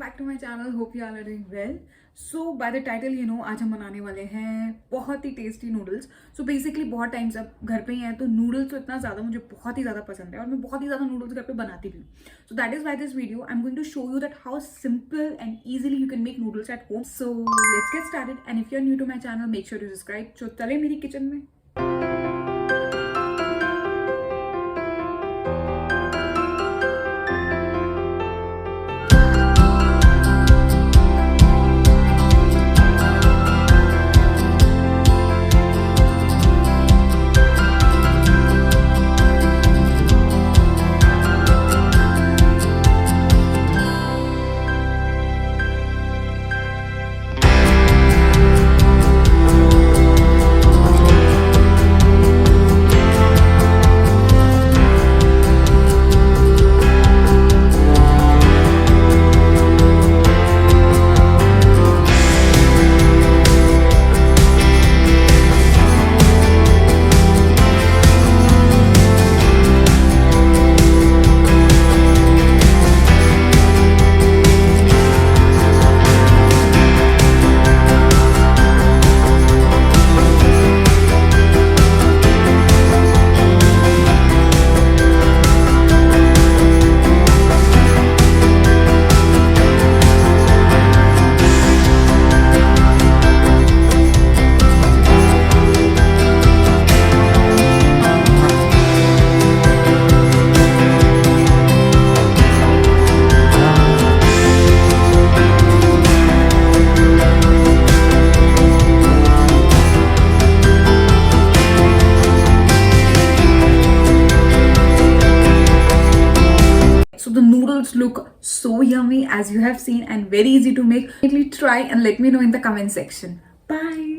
back to my channel. Hope you all are doing well. So by the title you know आज हम बनाने वाले हैं बहुत ही टेस्टी नूडल्स. So basically बहुत टाइम से अब घर पे ही हैं तो नूडल्स तो इतना ज़्यादा मुझे बहुत ही ज़्यादा पसंद है और मैं बहुत ही ज़्यादा नूडल्स घर पे बनाती भी हूँ. So that is why this video I'm going to show you that how simple and easily you can make noodles at home. So let's get started, and if you're new to my channel make sure to subscribe. So चले मेरी kitchen में. So the noodles look so yummy as you have seen and very easy to make. Try and let me know in the comment section. Bye.